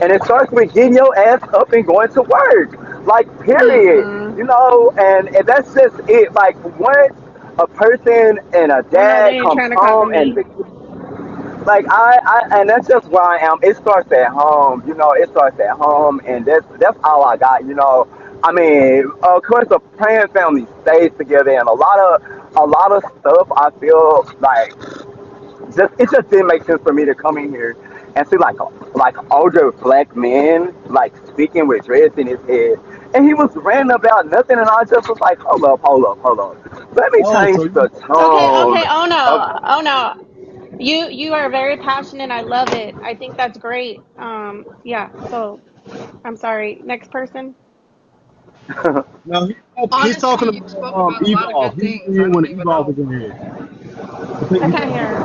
And it starts with getting your ass up and going to work. Like, period. Mm-mm. And that's just it. Like, once a person and a I know they dad ain't comes trying to cover home and me. like and that's just where I am. It starts at home, it starts at home, and that's all I got. I mean, of course, a praying family stays together, and a lot of stuff I feel like it just didn't make sense for me to come in here and see like older black men like speaking with dreads in his head, and he was ranting about nothing, and I just was like, hold up, let me Oh, change so the you, Okay, okay. tone Oh of. no. Oh no. You are very passionate. I love it. I think that's great. Yeah. So I'm sorry. Next person. now he's Honestly, talking you about spoke about a lot of Evolve. good He was in things. I here when don't the even Evolve know. was in here. I think I he, can't hear.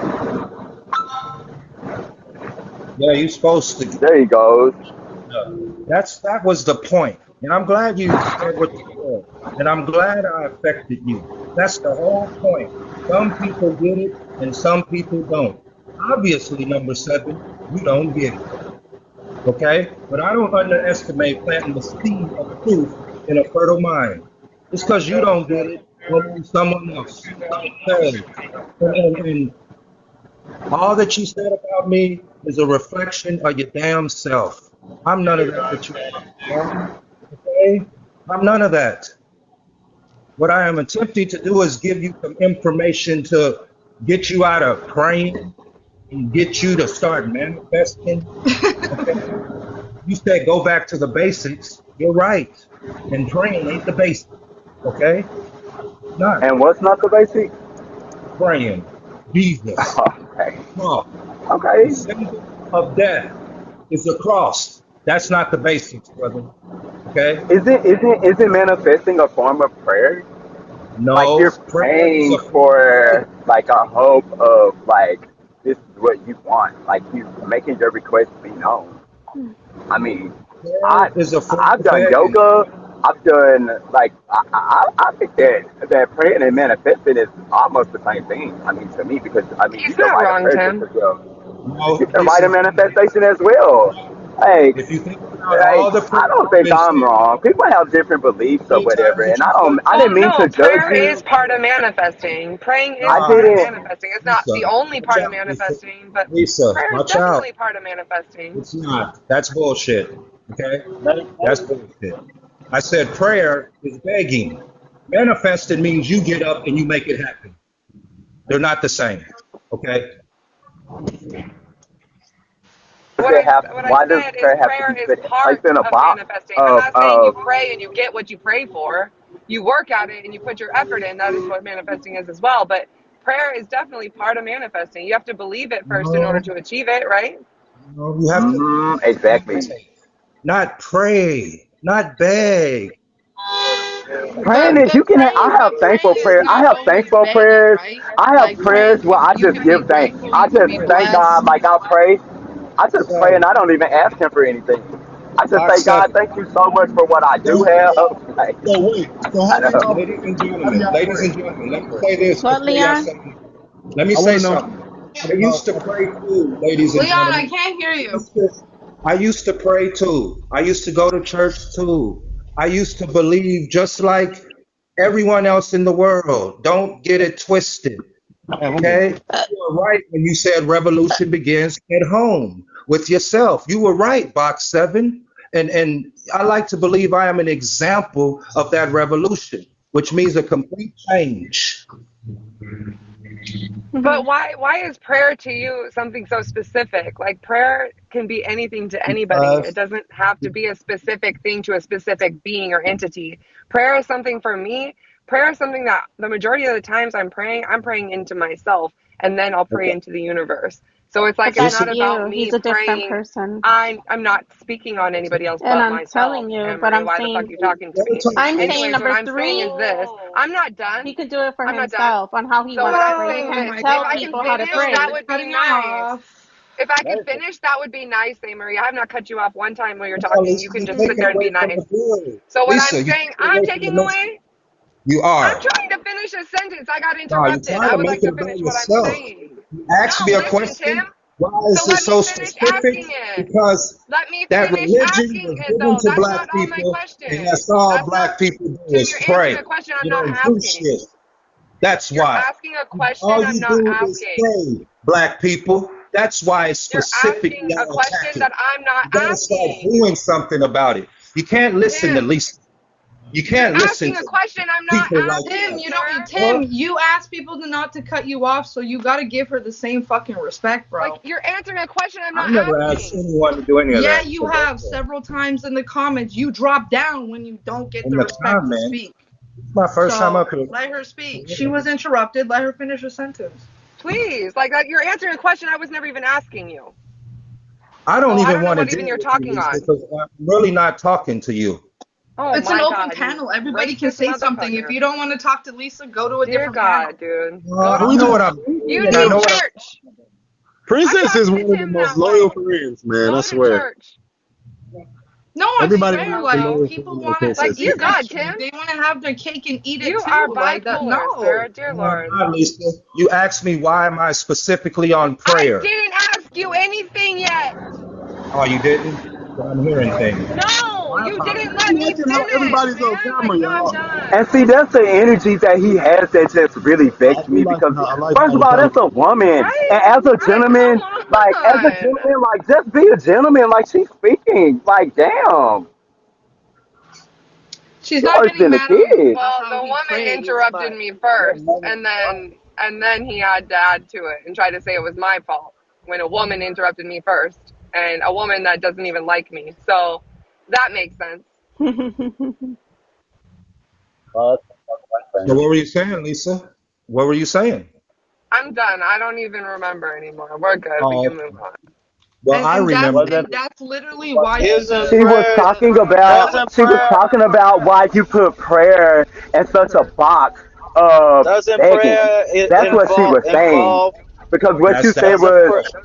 Yeah, you're supposed to. There he goes. That was the point. And I'm glad you said what you said. And I'm glad I affected you. That's the whole point. Some people get it and some people don't. Obviously, number seven, you don't get it. Okay? But I don't underestimate planting the seed of truth in a fertile mind. It's because you don't get it, only someone else. Okay. And all that you said about me is a reflection of your damn self. I'm none of that you are. Okay? I'm none of that. What I am attempting to do is give you some information to get you out of praying and get you to start manifesting. Okay? You said go back to the basics. You're right. And praying ain't the basics. Okay? Not And what's not the basic? praying. Jesus. Okay. Cross. The Okay. symbol of death is the cross. That's not the basics, brother. Okay? Isn't manifesting a form of prayer? Like, you're No, prayer is praying a form of faith. for like a hope of like this is what you want. Like, you making your request be known. I mean, I Prayer is a form I've of done faith. yoga. I've done like I think that praying and manifesting is almost the same thing. I mean, to me, because I mean, you He's can not write a wrong, prayer just Tim. as well. You No, can write a Lisa. manifestation as well. Like, If you think about like all the I prayers don't I've think been I'm saying, wrong. People have different beliefs or three whatever, times and that you said I Well, didn't mean no, to judge prayer you. is part of manifesting. Praying is I part of God, didn't. manifesting. It's not Lisa, the only watch part of out, Lisa. manifesting, but Lisa, prayer is watch out. definitely part of manifesting. It's not. That's bullshit. Okay? That's hey, bullshit. I said prayer is begging. Manifested means you get up and you make it happen. They're not the same. Okay? What I Why does said is prayer have to prayer be is placed part in a of box manifesting. I'm of not saying you of pray and you get what you pray for. You work at it and you put your effort in. That is what manifesting is as well. But prayer is definitely part of manifesting. You have to believe it first in order No, to achieve it, right? no, you have to exactly. meditate, not pray, not beg. Praying is you can. I have But thankful praying is prayers. I not have always thankful begging, prayers. right? I have Like prayers praying where can I you just can be give thanks. grateful, I you can just be thank God. blessed. Like, I pray. I just pray and So, I don't even ask Him for anything. I just box say, God, seven. thank you so much for what I do so have. Like, so wait. So I know. how do y'all Ladies pray? and How do gentlemen, let y'all me pray? say this What, before y'all Leon? say, let me I want say to know something. I used to pray too, ladies and Leon, I gentlemen. can't hear I you. used to, I used to pray too. I used to go to church too. I used to believe just like everyone else in the world. Don't get it twisted. Man, I'm good. Okay? You were right when you said revolution begins at home with yourself. You were right, Box Seven. And I like to believe I am an example of that revolution, which means a complete change. But why is prayer to you something so specific? Like prayer can be anything to anybody. It Because doesn't have to be a specific thing to a specific being or entity. Prayer is something for me. Prayer is something that the majority of the times I'm praying into myself and then I'll pray okay, into the universe. So it's But like it's that's not listen, about you. me He's a different praying. person. I'm not speaking on anybody else And but I'm myself. telling you, but Emery, I'm why the fuck saying are you talking to let her me? talk, I'm sis. saying Anyways, what number I'm saying is three, this. Whoa. I'm not done. he can do it for I'm not done. himself on how he So what wants to I'm pray. You saying Whoa, is can't my this. If tell I God. can people how to finish, Bigo, that you're pray. would be cutting nice. off. If I could Listen, finish, that would be nice, Marie. I have not cut you off one time while you're come on, talking. Lisa, You can you're just sit taking there and away be from nice. the good. So what I'm Lisa, you're saying, taking I'm away from the taking message. away. You I'm are. trying to finish a sentence. I got No, you're interrupted. trying I to would make like it to about finish what I'm yourself. saying. You No, asked me a listen, question, Tim. Why So is it let me so finish asking specific? it. Because Let me that finish religion asking was it given though. to That's black not all my people, and questions. that's all That's not, black people do Tim, is you're answering pray. a question I'm You not don't do asking. shit. That's You're why. asking a question All I'm you not do is asking. pray, black people. That's why it's You're specific asking a y'all question attacking. that I'm not You gotta start asking. doing something about it. You can't listen to Tim, Lisa. You you're can't listen asking a to question I'm not people like asking, that. You don't. sir. Tim, you ask people to not to cut you off, so you got to give her the same fucking respect, Like, bro. you're answering a question I'm I not never asked asking. anyone to do any of Yeah, that. you So have therefore, several times in the comments. You drop down when you don't get in the the respect to comment, speak. it's my first time So up here. let her speak. She was interrupted. Let her finish her sentence. Please. Like, you're answering a question I was never even asking you. I So don't I even don't know want to what even deal you're with you, talking Lisa, on. because I'm really not talking to you. Oh It's an my open God, you panel. Everybody can racist say something. If motherfucker. you don't want to talk to Lisa, go to a Dear different panel. God, dude. Go to Can we I know just what church. I'm doing, You and I need know what I'm. church. I'm Princess is talking to one of the Tim most that loyal way. friends, man. I Go to swear. church. No, it's Everybody fair. has a Like loyal No. people friend like want to Like, Princess. dear eat Man. God, it. Tim. They want to have their cake and eat it You too. are Like that. bipolar, No. sir. Dear No, I'm Lord. not, Lisa. You asked me why am I specifically on I prayer. didn't ask you anything yet. Oh, you didn't? But I'm hearing things. No, My you didn't apologies. let You me acting like finish, everybody's on man. Like, camera, no, I'm y'all. And done. see, that's the energy that he has that just really I vexed do me like because, how I like first how of the all, camera. that's a woman. Right? And as a Like, gentleman, come on. like, just be a gentleman. Like, she's speaking. Like, damn. She's You're not worse getting than a mad at him kid. about Well, how the he woman prays, interrupted but me first, and then he had to add to it and try to say it was my fault when a woman interrupted me first, and a woman that doesn't even like me. So that makes sense. So what were you saying, Lisa? What were you saying? I'm done. I don't even remember anymore. We're good. We Oh, can move on. well, and I and that's remember. and that's literally why you should She was avoid talking confrontation. about she was talking about why you put prayer in such a box of begging. That's what she was saying. Because what you said That's the was question.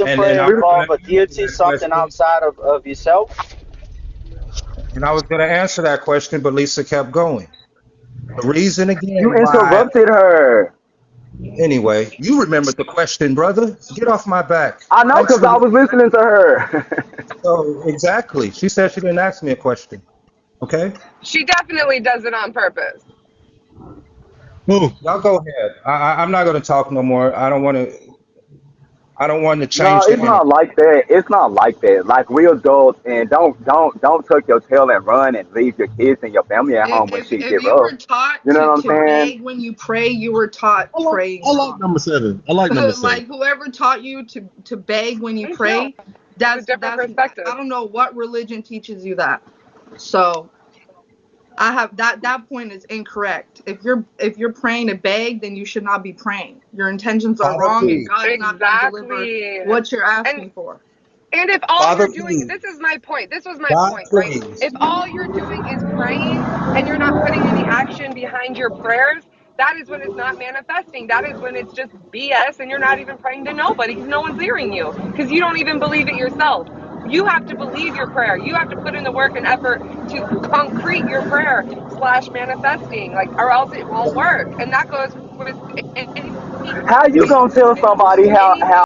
And I we was were, going to answer that question. And I was going to answer that question, but Lisa kept going. The reason you again why. interrupted her. Anyway, you remembered the question, brother. Get off my back. I know Thanks because for. I was listening to her. So exactly, she said she didn't ask me a question. Okay, She definitely does it on purpose. Who? y'all go ahead. I'm not going to talk no more. I don't want to. I don't want to No, change the it's energy. not like that. It's not like that. Like we adults, and don't tuck your tail and run and leave your kids and your family at home when shit If get you rough. were taught You know what to I'm saying? beg when you pray, you were taught praying I like wrong. number 7. I like number 7. Like whoever taught you to beg when you Me too. pray, It's a different that's perspective. I don't know what religion teaches you that. So I have that point is incorrect. If you're praying to beg, then you should not be praying. Your intentions are Father, wrong, and please. God's not going to deliver Exactly. what you're And asking for. And if all Father, you're doing, please. this is my point. This was my God, point, right? please. If all you're doing is praying and you're not putting any action behind your prayers, that is when it's not manifesting. That is when it's just BS and you're not even praying to nobody because no one's hearing you because you don't even believe it yourself. You have to believe your prayer. You have to put in the work and effort to concrete your prayer slash manifesting, like, or else it won't work. And that goes with any How you gonna tell somebody how anything